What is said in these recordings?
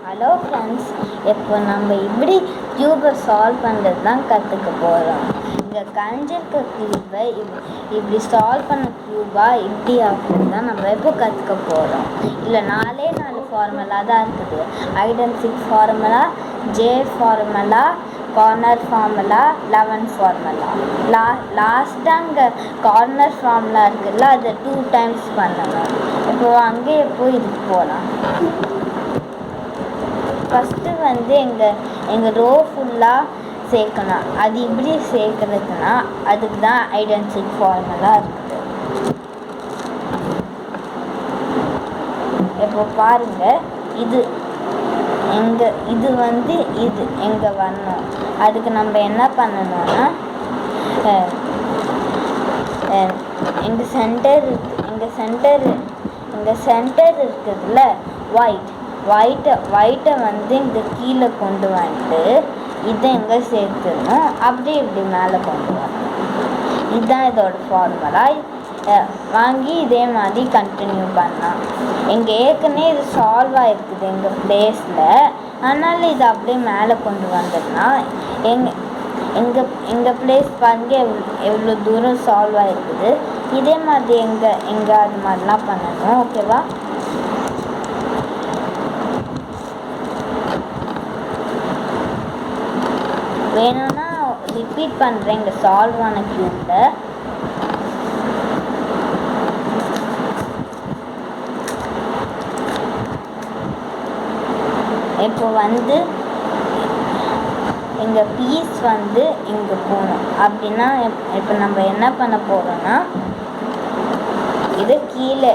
Hello friends, இப்போ நம்ம இப்படி க்யூபை சால்வ் பண்ணுறது தான் கற்றுக்க போகிறோம். இங்கே கரைஞ்சிருக்க க்யூபை இப்படி சால்வ் பண்ண க்யூபாக இப்படி ஆகுறது தான் நம்ம இப்போ கற்றுக்க போகிறோம். இல்லை 4 ஃபார்முலா தான் இருக்குது. Hide and seek formula, J formula, corner formula, 11 formula. லாஸ்ட்டாக அங்கே கார்னர் ஃபார்முலா இருக்குதுல்ல, அதை 2 டைம்ஸ் பண்ணணும். இப்போ அங்கேயே போய் இதுக்கு போகலாம். ஃபஸ்ட்டு எங்கள் ரோ ஃபுல்லாக சேர்க்கணும். அது இப்படி சேர்க்குறதுனா அதுக்கு தான் ஹைட் அண்ட் சீக் ஃபார்முலா இருக்குது. இப்போ பாருங்கள், இது எங்கே வரணும். அதுக்கு நம்ம என்ன பண்ணணும்னா, எங்கள் சென்டர் இருக்குதுல்ல, ஒயிட்டை இங்கே கீழே கொண்டு வந்துட்டு இதை எங்கே சேர்த்துடணும். அப்படியே இப்படி மேலே கொண்டு வரணும். இதுதான் இதோட ஃபார்முலா. வாங்கி இதே மாதிரி கண்டினியூ பண்ணலாம். ஏற்கனவே இது சால்வ் ஆகிருக்குது எங்கள் பிளேஸில், அதனால் இதை அப்படியே மேலே கொண்டு வந்துடனா எங்கள் பிளேஸ் பாருங்க எவ்வளோ தூரம் சால்வ் ஆகிருக்குது. இதே மாதிரி எங்கே அது மாதிரிலாம் பண்ணணும். ஓகேவா? வேணும்னா ரிப்பீட் பண்ணுறேன். இங்கே சால்வ் ஆன க்யூப்பில் இப்போ எங்கள் பீஸ் இங்கே போகணும். அப்படின்னா இப்போ நம்ம என்ன பண்ண போகிறோன்னா, இது கீழே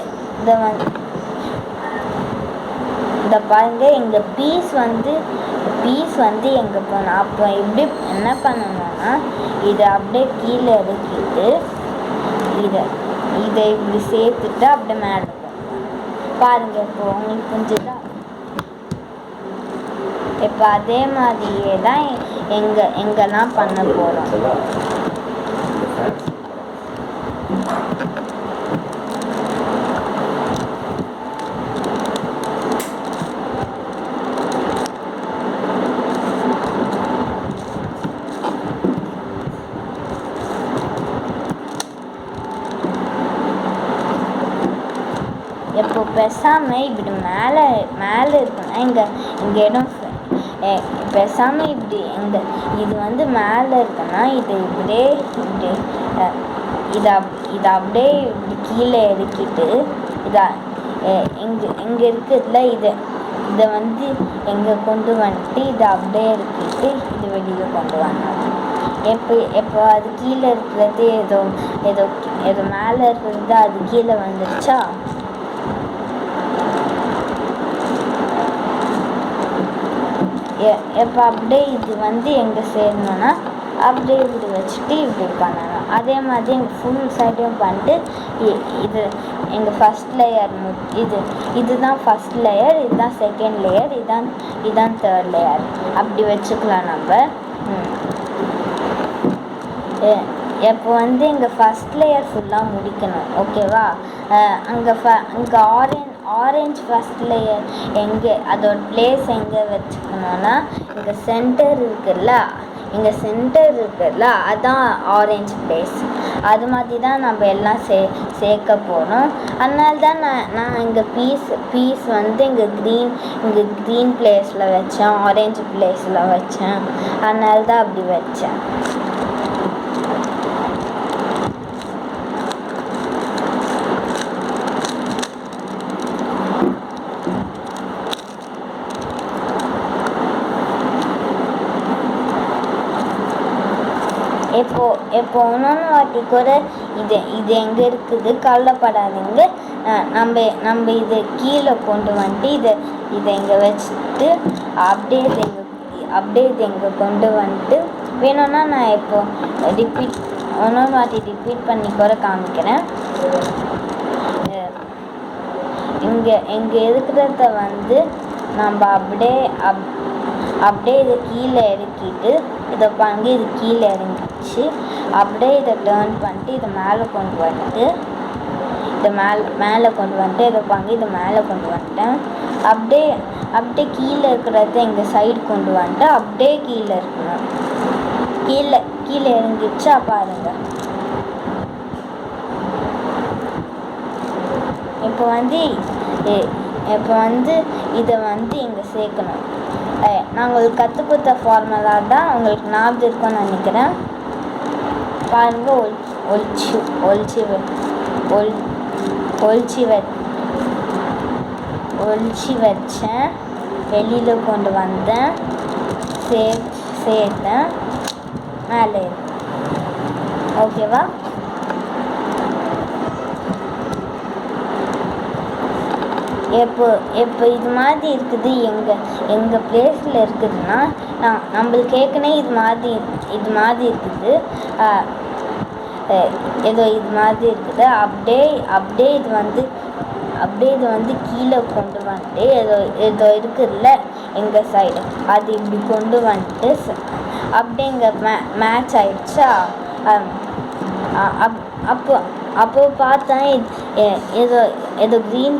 இதை பாருங்க, எங்கள் பீஸ் எங்கே போகணும். அப்போ இப்படி என்ன பண்ணணும்னா, இதை அப்படியே கீழே இறக்கிட்டு இதை இப்படி சேர்த்துட்டு அப்படியே மேலே பாருங்கள். இப்போ உங்களுக்கு புரிஞ்சுதா? இப்போ அதே மாதிரியே தான் எங்கெல்லாம் பண்ண போகிறோம். இப்போ பேசாமல் இப்படி மேலே இருக்குன்னா இங்கே இடம் பேசாமல் இப்படி இது மேலே இருக்குன்னா இதை இப்படியே இதை அப்படியே இப்படி கீழே இறக்கிட்டு இங்கே இருக்குதுல, இதை எங்கே கொண்டு வந்துட்டு இதை அப்படியே இறக்கிட்டு இது வெளியே கொண்டு வரணும். எப்போ அது கீழே இருக்கிறது ஏதோ மேலே இருக்கிறது அது கீழே வந்துடுச்சா? எப்போ அப்படியே இது எங்கே சேரணும்னா அப்படியே இப்படி வச்சுட்டு இப்படி பண்ணணும். அதே மாதிரி எங்கள் ஃபுல் சைடையும் பண்ணிட்டு இது எங்கள் ஃபஸ்ட் லேயர் இதுதான் ஃபஸ்ட் லேயர், இதுதான் செகண்ட் லேயர், இதுதான் தேர்ட் லேயர். அப்படி வச்சுக்கலாம் நம்ம. எப்போ எங்கள் ஃபஸ்ட் லேயர் ஃபுல்லாக முடிக்கணும். ஓகேவா? அங்கே ஆரஞ்ச் ஃபஸ்ட் லேயர் அதோட பிளேஸ் எங்கே வச்சுக்கணும்னா, இங்கே சென்டர் இருக்குல்ல, அதுதான் ஆரஞ்ச் பிளேஸ். அது மாதிரி தான் நம்ம எல்லாம் சேர்க்க போகிறோம். அதனால தான் நான் இங்கே பீஸ் இங்கே க்ரீன் பிளேஸில் வச்சேன், ஆரஞ்சு பிளேஸில் வச்சேன். அதனால தான் அப்படி வச்சேன். இப்போ இன்னொன்று வாட்டி கூட இது எங்கே இருக்குது கவலைப்படாதீங்க. நம்ம இதை கீழே கொண்டு வந்துட்டு இதை இங்கே வச்சுட்டு அப்படியே இது எங்கே கொண்டு வந்துட்டு வேணும்னா நான் இப்போ இன்னொன்று வாட்டி ரிப்பீட் பண்ணி கூட காமிக்கிறேன். இங்கே இருக்கிறத நம்ம அப்படியே இதை கீழே இறக்கிட்டு இதை பாருங்க, இது கீழே இறங்கிச்சு. அப்படியே இதை டேர்ன் பண்ணிட்டு இதை மேலே கொண்டு வந்துட்டு இதை மேலே கொண்டு வந்துட்டு இதை பாருங்க, இதை மேலே கொண்டு வந்துட்டேன். அப்படியே அப்படியே கீழே இருக்கிறத எங்கள் சைடு கொண்டு வந்துட்டு அப்படியே கீழே இருக்கணும். கீழே கீழே இறங்கிடுச்சா பாருங்கள். இப்போ வந்து இதை வந்து இங்கே சேர்க்கணும். நான் உங்களுக்கு கற்றுக் கொடுத்த ஃபார்முலா தான் உங்களுக்கு ஞாபகம் இருக்கும்னு நினைக்கிறேன். பாருங்கள், ஒழிச்சு வச்சேன், வெளியில் கொண்டு வந்தேன், சேர்த்தேன், மேலே. ஓகேவா? எப்போ இது மாதிரி இருக்குது, எங்கள் பிளேஸில் இருக்குதுன்னா நம்மளுக்கு ஏற்கனவே இது மாதிரி இருக்குது, ஏதோ இது மாதிரி இருக்குது. அப்படியே இது வந்து கீழே கொண்டு வந்துட்டு ஏதோ இருக்குதுல்ல எங்கள் சைடு, அது இப்படி கொண்டு வந்துட்டு அப்படியே இங்கே மேட்ச் ஆயிடுச்சா. அப்போ பார்த்தேன் ஏதோ க்ரீன்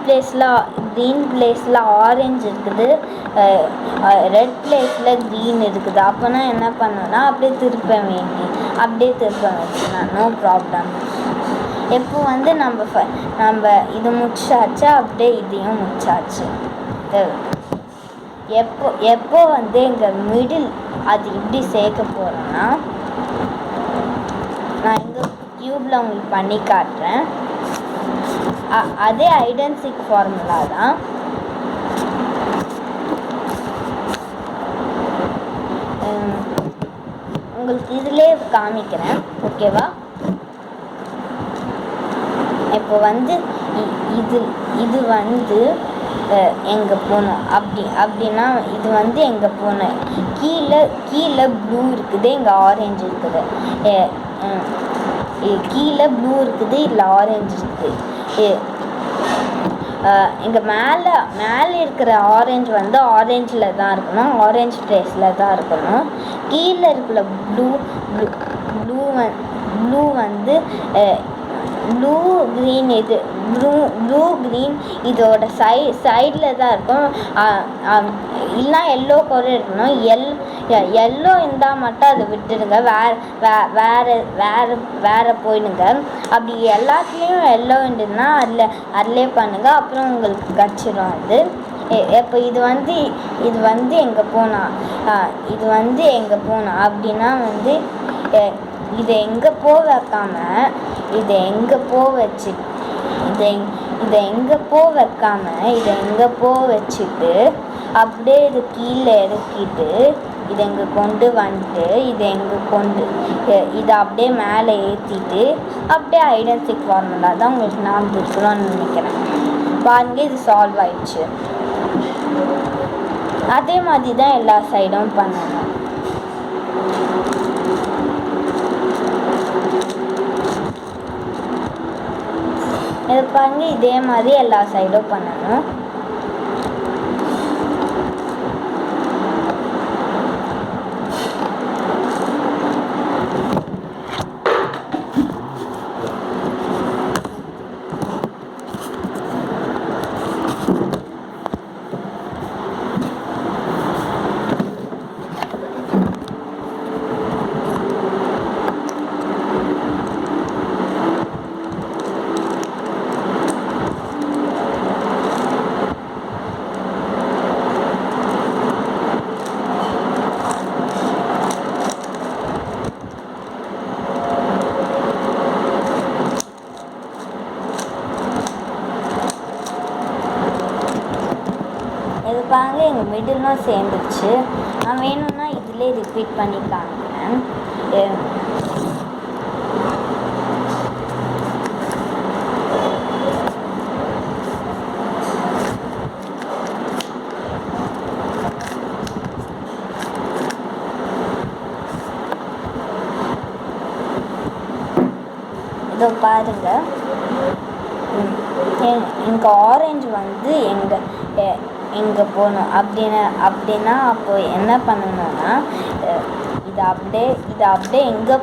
பிளேஸில் ஆரஞ்சு இருக்குது, ரெட் பிளேஸில் க்ரீன் இருக்குது. அப்போனா என்ன பண்ணேன்னா அப்படியே திருப்ப வச்சுனா நோ ப்ராப்ளம். எப்போ வந்து நம்ம இது முடிச்சாச்சா, அப்படியே இதையும் முடிச்சாச்சு. எப்போ வந்து எங்கள் மிடில் அது இப்படி சேர்க்க போகிறோன்னா, நான் எங்கள் க்யூப்பில் உங்களுக்கு பண்ணி காட்டுறேன். அதே ஐடென்டிக் ஃபார்முலா தான். உங்களுக்கு இதிலே காமிக்கிறேன், ஓகேவா? இப்போ வந்து இது வந்து எங்கே போகணும் அப்படின்னா இது வந்து எங்கே போகணும், கீழே ப்ளூ இருக்குது, இங்கே ஆரஞ்சு இருக்குது. கீழே ப்ளூ இருக்குது, இல்லை ஆரஞ்சு இருக்குது. இங்கே மேலே இருக்கிற ஆரஞ்சு வந்து ஆரஞ்சில் தான் இருக்கணும், ஆரஞ்சு பிளேஸில் தான் இருக்கணும். கீழே இருக்கிற ப்ளூ வந்து ப்ளூ க்ரீன், ப்ளூ க்ரீன் இதோட சைடில் தான் இருக்கும். இல்லைனா எல்லோ கூட இருக்கணும். எல்லோ இருந்தால் மட்டும் அதை விட்டுடுங்க, வேறு போயிடுங்க. அப்படி எல்லாத்துலேயும் எல்லோ இருந்ததுன்னா அதிலே பண்ணுங்கள், அப்புறம் உங்களுக்கு கிடச்சிடும் அது. இப்போ இது வந்து எங்கே போனா அப்படின்னா வந்து இதை எங்கே வைக்காமல் இதை எங்கே வச்சுட்டு அப்படியே இது கீழே இறக்கிட்டு இதை எங்கே கொண்டு வந்துட்டு இதை அப்படியே மேலே ஏற்றிட்டு அப்படியே ஐடென்டிக் ஃபார்முலா தான் உங்களுக்கு ஞாபகம் இருக்கணும்னு நினைக்கிறேன். பாருங்க, இது சால்வ் ஆயிடுச்சு. அதே மாதிரி தான் எல்லா சைடும் பண்ணணும். இது பாருங்க, இதே மாதிரி எல்லா சைடும் பண்ணணும். பாருங்க, எங்கள் மிடிலும் சேர்ந்துச்சு. நான் வேணும்னா இதிலே ரிப்பீட் பண்ணி காமிக்கிறேன். இதோ பாருங்க, இங்கே ஆரஞ்சு வந்து எங்கே போகணும் அப்படின்னா அப்போ என்ன பண்ணணும்னா இதை அப்படியே எங்கே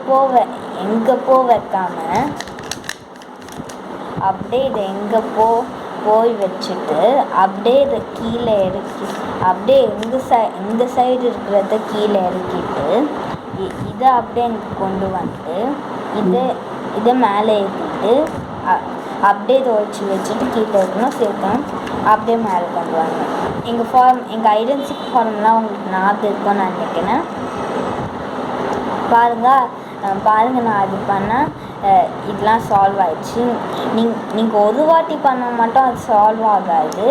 வைக்காம அப்படியே இதை போய் வச்சுட்டு அப்படியே இதை கீழே இறக்கி அப்படியே இந்த சைடு இருக்கிறத கீழே இறக்கிட்டு இதை அப்படியே இங்கே கொண்டு வந்துட்டு இதை மேலே ஏற்றிட்டு அப்படியே இதை வச்சுட்டு கீழே இருக்கணும் சேர்க்கணும், அப்படியே மேலே கொண்டு வரணும். எங்கள் ஐடென்டிட்டி ஃபார்ம்லாம் உங்களுக்கு ஞாபகம் இருக்கும்னு நான் நினைக்கிறேன். பாருங்கள் நான் அது பண்ணால் இதெல்லாம் சால்வ் ஆயிடுச்சு. நீங்கள் ஒரு வாட்டி பண்ணால் மட்டும் அது சால்வ் ஆகாது.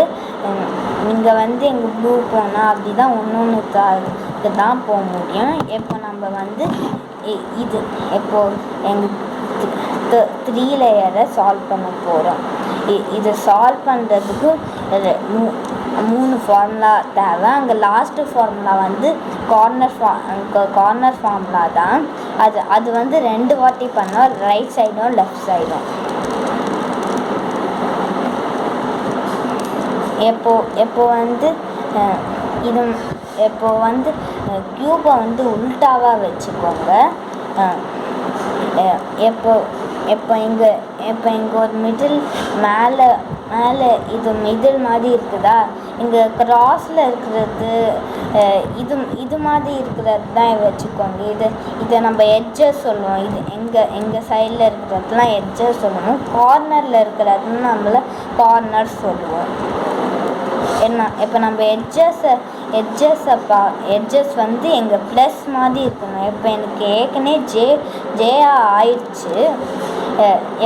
நீங்கள் எங்கள் ப்ளூ போனால் அப்படி தான் ஒன்று தான் போக முடியும். இப்போ நம்ம இது இப்போது எங்கள் 3 லேயரை சால்வ் பண்ண போகிறோம். இதை சால்வ் பண்ணுறதுக்கு 3 ஃபார்முலா தேவை. அங்கே லாஸ்ட்டு ஃபார்முலா கார்னர் ஃபார்முலா தான். அது 2 வாட்டி பண்ணோம், ரைட் சைடும் லெஃப்ட் சைடும். இது க்யூபை உல்டாவாக வச்சுக்கோங்க. இப்போ இங்கே ஒரு மிடில் மேலே இது மிடில் மாதிரி இருக்குதா, இங்கே க்ராஸில் இருக்கிறது இது மாதிரி இருக்கிறது தான் வச்சுக்கோங்க. இதை நம்ம எட்ஜஸ் சொல்லுவோம். இது எங்கள் சைடில் இருக்கிறதுலாம் எட்ஜஸ் சொல்லுவோம். கார்னரில் இருக்கிறதுன்னு நம்மள கார்னர் சொல்லுவோம். இப்போ நம்ம எட்ஜஸ் எங்கள் ப்ளஸ் மாதிரி இருக்கணும். இப்போ எனக்கு ஏற்கனவே ஜேஆ ஆயிடுச்சு.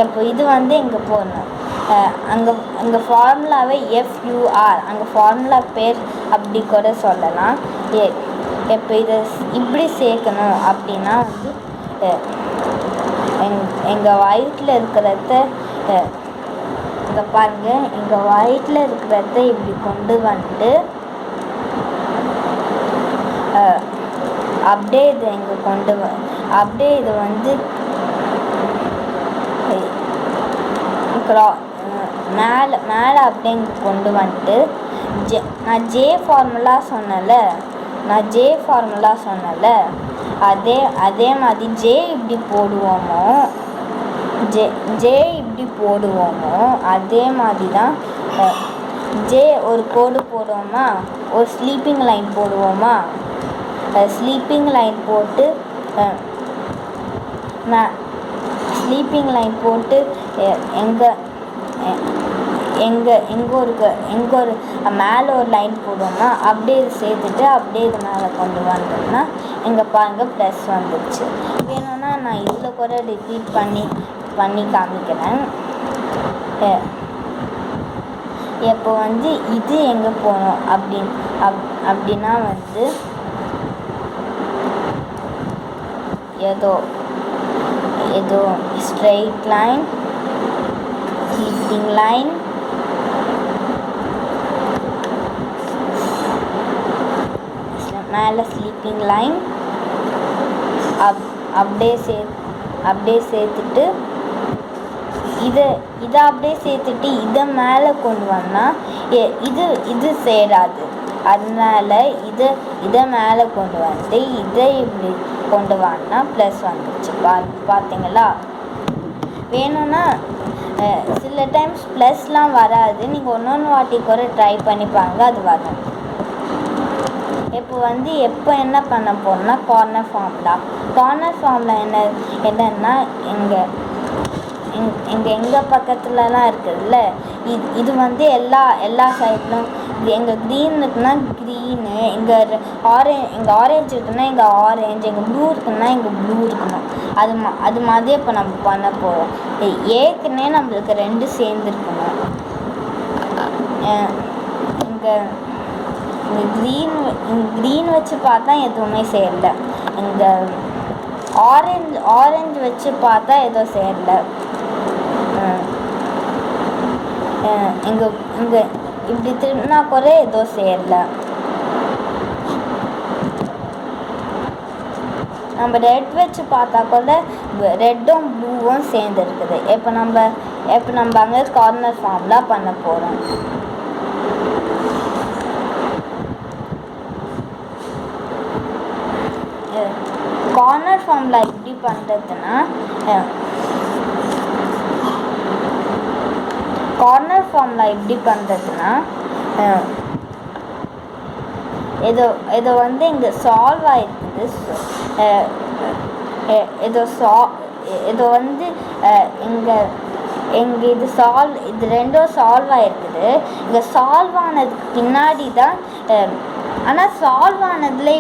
இப்போ இது இங்கே போடணும். அங்கே ஃபார்முலாவே FUR, அங்கே ஃபார்முலா பேர் அப்படி கூட சொல்லலாம். இப்போ இதை இப்படி சேர்க்கணும் அப்படின்னா எங்கள் வயிற்றில் இருக்கிறத இதை பாருங்கள், எங்கள் வயிற்றில் இருக்கிறத இப்படி கொண்டு வந்துட்டு அப்படியே இதை இங்கே அப்படியே இதை மேலே அப்படியே இங்கே கொண்டு வந்துட்டு நான் ஜே ஃபார்முலா சொன்னல அதே மாதிரி ஜே இப்படி போடுவோமோ அதே மாதிரி தான் ஜே ஒரு கோடு போடுவோமா, ஒரு ஸ்லீப்பிங் லைன் போடுவோமா. ஸ்லீப்பிங் லைன் போட்டு எங்கே ஒரு மேலே ஒரு லைன் போடுவோம்னா அப்படியே இது சேர்த்துட்டு அப்படியே இது மேலே கொண்டு வந்தோம்னா இங்கே பாருங்கள் ப்ளஸ் வந்துடுச்சு. வேணும்னா நான் இதில் கூட ரிப்பீட் பண்ணி காமிக்கிறேன். இப்போ இது எங்கே போகணும் அப்படின்னா ஏதோ ஸ்ட்ரெயிட் லைன், ஸ்லீப்பிங் லைன், மேலே ஸ்லீப்பிங் லைன் அப்படியே சேர்த்துட்டு இதை அப்படியே சேர்த்துட்டு இதை மேலே கொண்டு வந்தால் இது சேராது. அதனால இதை மேலே கொண்டு வந்து இதை இப்படி கொண்டு வாங்கினா ப்ளஸ் வந்துடுச்சு. பார்த்தீங்களா? வேணும்னா சில டைம்ஸ் ப்ளஸ்லாம் வராது. நீங்கள் ஒன்று வாட்டி கூட ட்ரை பண்ணி பாருங்க, அது வரும். இப்போ எப்போ என்ன பண்ண போகிறோம்னா கார்னர் ஃபார்முலா என்னன்னா எங்கள் பக்கத்துலலாம் இருக்குதுல்ல, இது எல்லா சைட்லும் எங்கள் க்ரீன் இருக்குன்னா க்ரீனு, எங்கள் ஆரேஞ்ச் இருக்குன்னா எங்கள் ஆரேஞ்ச், எங்கள் ப்ளூ இருக்குன்னா எங்கள் ப்ளூ இருக்கணும். அது மாதிரி இப்போ நம்ம பண்ண போகிறோம். ஏற்கனவே நம்மளுக்கு 2 சேர்ந்துருக்கணும். இங்கே க்ரீன் வச்சு பார்த்தா எதுவுமே சேரல. இங்கே ஆரஞ்சு வச்சு பார்த்தா எதுவும் சேரல. இங்கே இப்படி திரும்பினா கூட எதுவும் சேரல. நம்ம ரெட் வச்சு பார்த்தா கூட ரெட்டும் ப்ளூவும் சேர்ந்து இருக்குது. இப்போ நம்ம அங்கே கார்னர் ஃபார்முலா பண்ண போகிறோம். கார்னர் ஃபார்முலா எப்படி பண்ணுறதுன்னா, கார்னர் ஃபார்முலா எப்படி பண்ணுறதுன்னா ஏதோ வந்து இங்கே சால்வ் ஆகிருக்குது. ஏதோ வந்து இங்கே இது ரெண்டும் சால்வ் ஆகிருக்குது. இங்கே சால்வ் ஆனதுக்கு பின்னாடி தான் ஆனால் சால்வ் ஆனதில்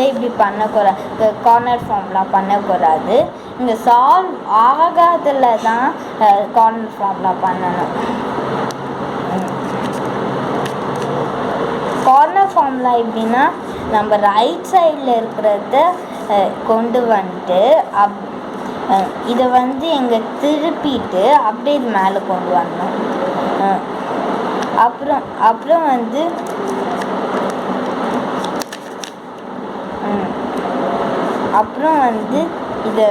இப்படி பண்ணக்கூடாது. கார்னர் ஃபார்முலா பண்ணக்கூடாது. இங்கே சால்வ் ஆகாதில் தான் கார்னர் ஃபார்முலா பண்ணணும். கார்னர் ஃபார்முலா எப்படின்னா நம்ம ரைட் சைடில் இருக்கிறத கொண்டு வந்துட்டு இதை வந்து இங்கே திருப்பிட்டு அப்படியே இது மேலே கொண்டு வரணும். அப்புறம் வந்து இதை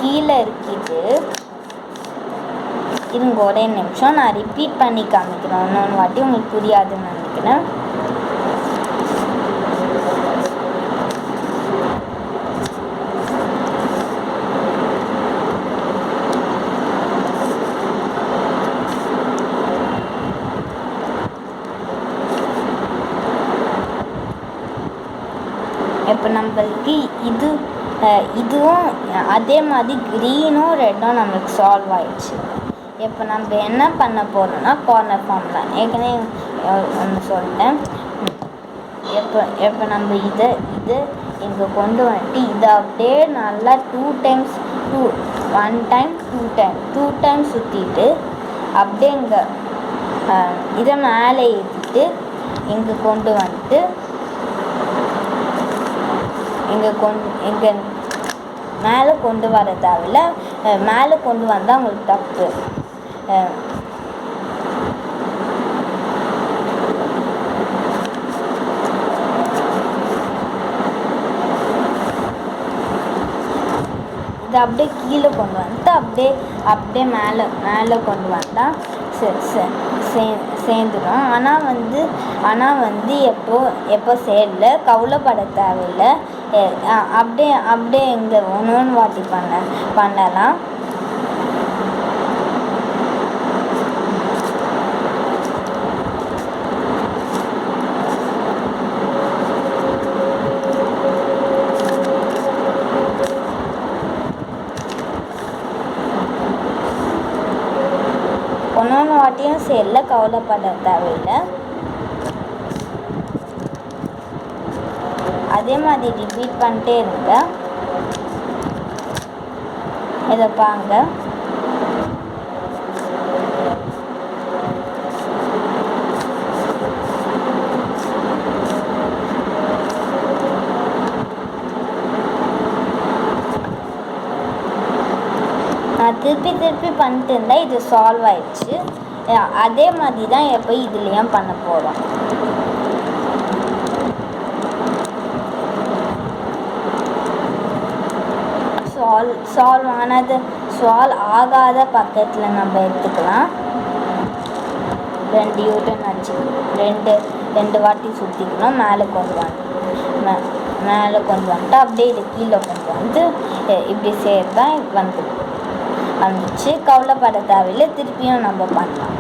கீழே இருக்கிட்டு இருங்க ஒரே நிமிஷம், நான் ரிப்பீட் பண்ணி காமிக்கிறேன். இன்னொன்று வாட்டி உங்களுக்கு புரியாதுன்னு நினைக்கிறேன். இப்போ நம்மளுக்கு இதுவும் அதே மாதிரி க்ரீனும் ரெட்டும் நம்மளுக்கு சால்வ் ஆயிடுச்சு. இப்போ நம்ம என்ன பண்ண போகிறோம்னா கார்னர் ஃபார்முலா ஏற்கனவே ஒன்று சொல்லிட்டேன். இப்போ நம்ம இதை இங்கே கொண்டு வந்துட்டு இதை அப்படியே நல்லா 2 டைம்ஸ் 1 டைம் 2 டைம் சுற்றிட்டு அப்படியே இதை மேலே ஏற்றிட்டு இங்கே கொண்டு வந்துட்டு இங்கே மேலே கொண்டு வர தேவையில்ல. மேலே கொண்டு வந்தால் உங்களுக்கு தப்பு. இதை அப்படியே கீழே கொண்டு வந்துட்டு அப்படியே மேலே கொண்டு வந்தால் சேர்ந்துடும். ஆனால் வந்து எப்போ சேரல கவலைப்பட தேவையில்லை. அப்படியே இங்கே ஒன்று வாட்டி பண்ணலாம். ஒன்று வாட்டியும் சேரல கவலைப்பட தேவையில்லை. அதே மாதிரி ரிப்பீட் பண்ணிட்டே இருங்க. இதை பாருங்க. நான் திருப்பி பண்ணிட்டு இருந்தேன். இது சால்வ் ஆயிடுச்சு. அதே மாதிரி தான் எப்போ இதுலேயும் பண்ண போகிறோம். சால்வ் ஆகாத பக்கத்தில் நம்ம எடுத்துக்கலாம். 2 யூட்டன் அடிச்சு 2 வாட்டி சுற்றிக்கணும். மேலே கொண்டு வந்துட்டு அப்படியே இது கீழே கொண்டு வந்து இப்படி சேர்த்தா வந்துச்சு. கவலைப்பட தேவையில்லை. திருப்பியும் நம்ம பண்ணலாம்.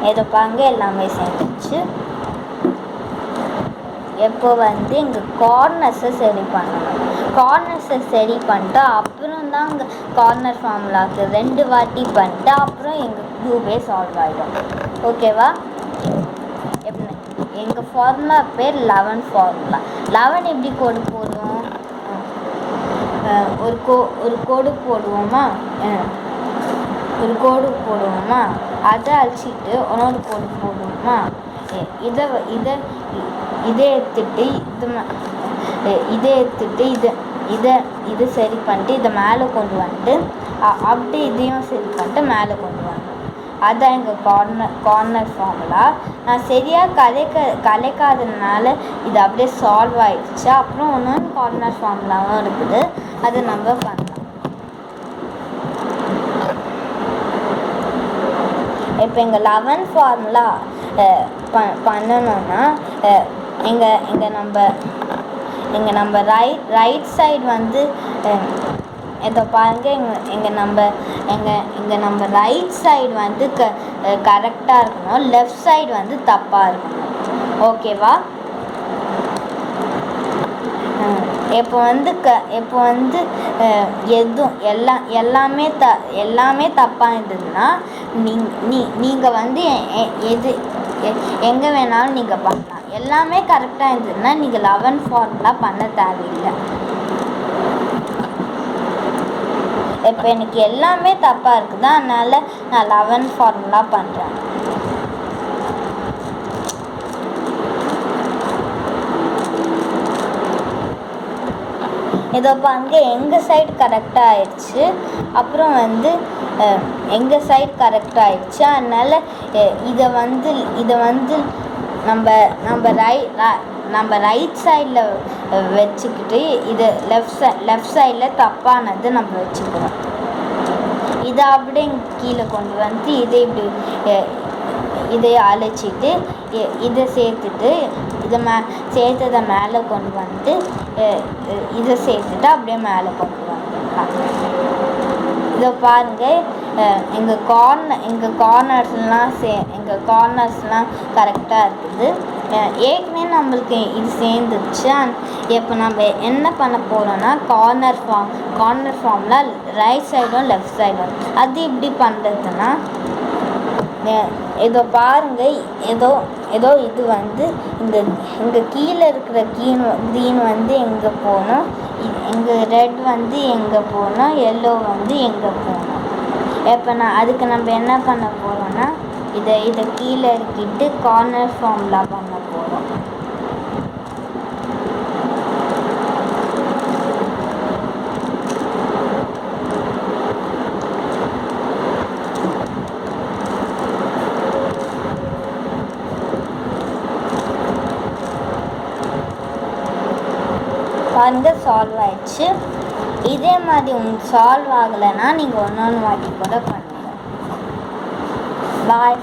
இதை பாருங்க எல்லாமே சேர்ந்துச்சு. எப்போ வந்து இங்கே கார்னர்ஸை சரி பண்ணணும். கார்னர்ஸை சரி பண்ணிட்டு அப்புறம் தான் இங்கே கார்னர் ஃபார்முலாவுக்கு 2 வாட்டி பண்ணிட்டு அப்புறம் எங்கள் க்யூபே சால்வ் ஆகிடும். ஓகேவா? எங்கள் ஃபார்முலா பேர் 11 ஃபார்முலா. 11 எப்படி கோடு போடுவோம்? ஒரு கோடு போடுவோமா? அதை அழிச்சிட்டு இன்னொரு கோடு போடுவோமா? இதை எடுத்துட்டு இதை சரி பண்ணிட்டு இதை மேலே கொண்டு வந்துட்டு அப்படியே இதையும் சரி பண்ணிட்டு மேலே கொண்டு வரணும். அதான் எங்கள் கார்னர் ஃபார்முலா. நான் சரியாக கலைக்காததுனால இது அப்படியே சால்வ் ஆயிடுச்சு. அப்புறம் இன்னொன்று கார்னர் ஃபார்முலாவும் இருக்குது, அதை நம்ம பண்ணலாம். இப்போ எங்கள் 11 ஃபார்முலா பண்ணணும்னா இங்கே நம்ம ரைட் சைடு வந்து இதை பாருங்கள், இங்கே நம்ம ரைட் சைடு வந்து கரெக்டாக இருக்கணும், லெஃப்ட் சைடு வந்து தப்பாக இருக்கணும். ஓகேவா? இப்போ வந்து எல்லாமே தப்பாக இருந்ததுன்னா நீங்கள் வந்து எங்கே வேணாலும் நீங்கள் பண்ணலாம். எல்லாமே கரெக்டாக இருந்ததுன்னா நீங்கள் 11 ஃபார்முலா பண்ண தேவையில்லை. இப்போ எனக்கு எல்லாமே தப்பாக இருக்குது, அதனால் நான் 11 ஃபார்முலா பண்ணுறேன். இதோ பாருங்க, எங்கள் சைடு கரெக்டாக ஆயிடுச்சு. அப்புறம் வந்து எங்கள் சைடு கரெக்டாக ஆயிடுச்சு. அதனால் இதை வந்து நம்ம ரைட் சைடில் வச்சுக்கிட்டு இது லெஃப்ட் சைடில் தப்பானது நம்ம வச்சுக்கிறோம். இதை அப்படியே கீழே கொண்டு வந்து இதை அழைச்சிட்டு இதை சேர்த்துட்டு சேர்த்ததை மேலே கொண்டு வந்து இதை சேர்த்துட்டு அப்படியே மேலே கொண்டு வந்துடலாம். இதை பாருங்கள், எங்கள் கார்னர்ஸ்லாம் கரெக்டாக இருக்குது. ஏற்கனவே நம்மளுக்கு இது சேர்ந்துருச்சு. இப்போ நம்ம என்ன பண்ண போகிறோன்னா கார்னர் ஃபார்ம்ல ரைட் சைடும் லெஃப்ட் சைடும் அது இப்படி பண்ணுறதுன்னா இதோ பாருங்கள், ஏதோ இது வந்து இங்கே கீழே இருக்கிற க்ரீன் வந்து எங்கே போகணும், இங்கே ரெட் வந்து எங்கே போகணும், எல்லோ வந்து எங்கே போகணும். இப்போ அதுக்கு நம்ம என்ன பண்ண போகிறோன்னா இதை கீழே இருக்கிட்டு கார்னர் ஃபார்முலா பண்ண போகிறோம். பாருங்க, சால்வ் ஆயிடுச்சு. இதே மாதிரி உங்களுக்கு சால்வ் ஆகலைன்னா நீங்கள் ஒன்று வாட்டி கூட பண்ணுங்கள். பாய்.